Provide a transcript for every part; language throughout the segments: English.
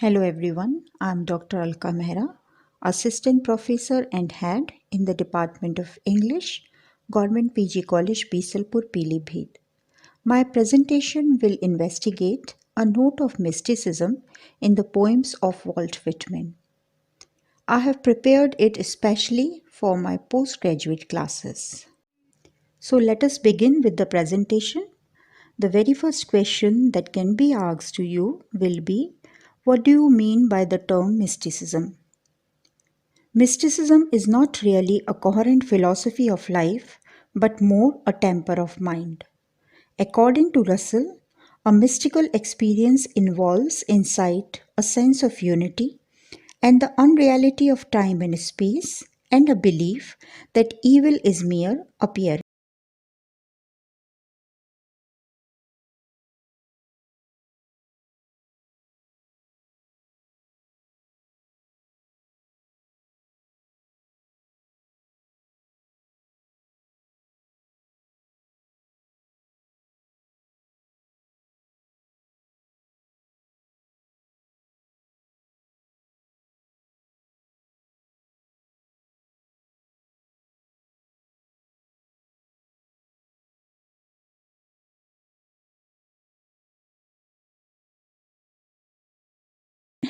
Hello everyone, I am Dr. Alka Mehra, Assistant Professor and Head in the Department of English, Government PG College, Bisalpur, Pilibhit. My presentation will investigate a note of mysticism in the poems of Walt Whitman. I have prepared it especially for my postgraduate classes. So let us begin with the presentation. The very first question that can be asked to you will be, what do you mean by the term mysticism? Mysticism is not really a coherent philosophy of life, but more a temper of mind. According to Russell, a mystical experience involves insight, a sense of unity, and the unreality of time and space, and a belief that evil is mere appearance.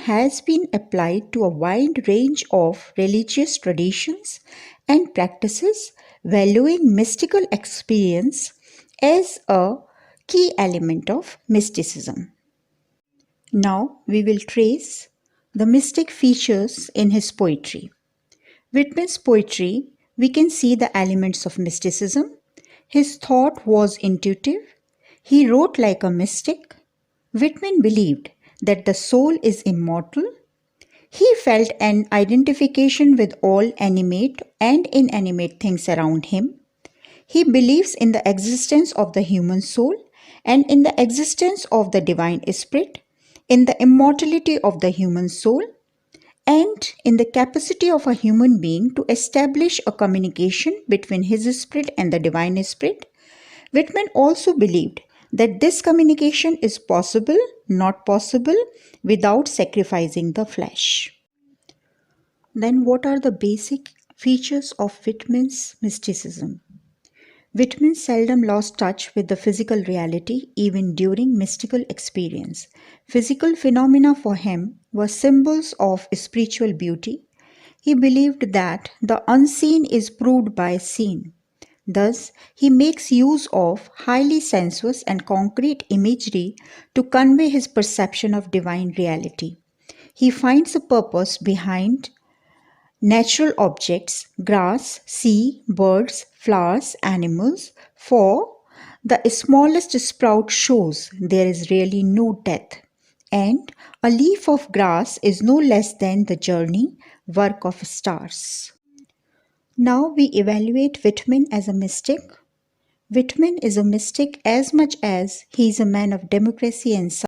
Has been applied to a wide range of religious traditions and practices, valuing mystical experience as a key element of mysticism. Now we will trace the mystic features in his poetry. Whitman's poetry, we can see the elements of mysticism. His thought was intuitive. He wrote like a mystic. Whitman believed that the soul is immortal. He felt an identification with all animate and inanimate things around him. He believes in the existence of the human soul and in the existence of the divine spirit, in the immortality of the human soul, and in the capacity of a human being to establish a communication between his spirit and the divine spirit. Whitman also believed that this communication is possible, not possible, without sacrificing the flesh. Then, what are the basic features of Whitman's mysticism? Whitman seldom lost touch with the physical reality even during mystical experience. Physical phenomena for him were symbols of spiritual beauty. He believed that the unseen is proved by seen. Thus, he makes use of highly sensuous and concrete imagery to convey his perception of divine reality. He finds a purpose behind natural objects, grass, sea, birds, flowers, animals, for the smallest sprout shows there is really no death, and a leaf of grass is no less than the journey work of stars. Now we evaluate Whitman as a mystic. Whitman is a mystic as much as he is a man of democracy and science.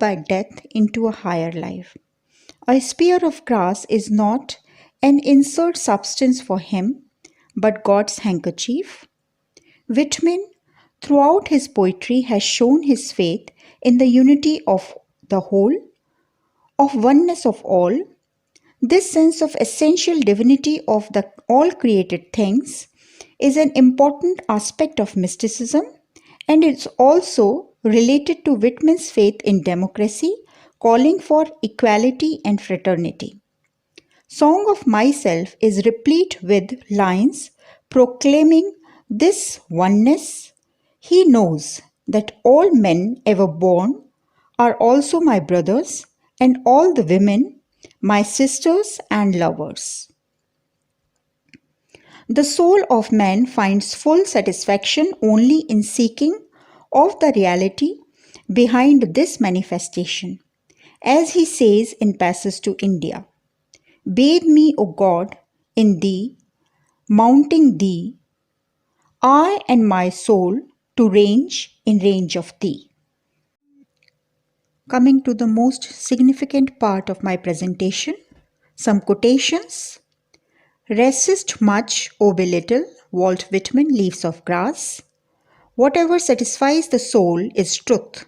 By death into a higher life. A spear of grass is not an insert substance for him, but God's handkerchief. Whitman, throughout his poetry, has shown his faith in the unity of the whole, of oneness of all. This sense of essential divinity of the all created things is an important aspect of mysticism, and it's also related to Whitman's faith in democracy, calling for equality and fraternity. Song of Myself is replete with lines proclaiming this oneness. He knows that all men ever born are also my brothers, and all the women my sisters and lovers. The soul of man finds full satisfaction only in seeking of the reality behind this manifestation. As he says in Passage to India, bathe me, O God, in thee, mounting thee, I and my soul to range in range of thee. Coming to the most significant part of my presentation, some quotations. Resist much, O be little, Walt Whitman, Leaves of Grass. Whatever satisfies the soul is truth.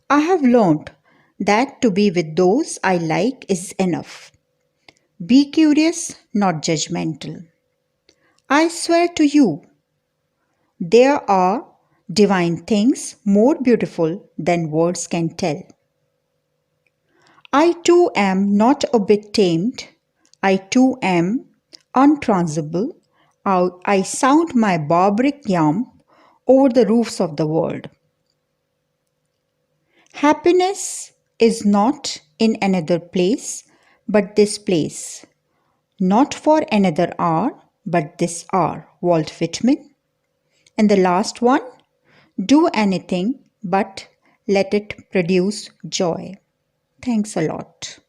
I have learned that to be with those I like is enough. Be curious, not judgmental. I swear to you, there are divine things more beautiful than words can tell. I too am not a bit tamed. I too am untransable. I sound my barbaric yarn over the roofs of the world. Happiness is not in another place, but this place. Not for another hour, but this hour. Walt Whitman. And the last one, do anything but let it produce joy. Thanks a lot.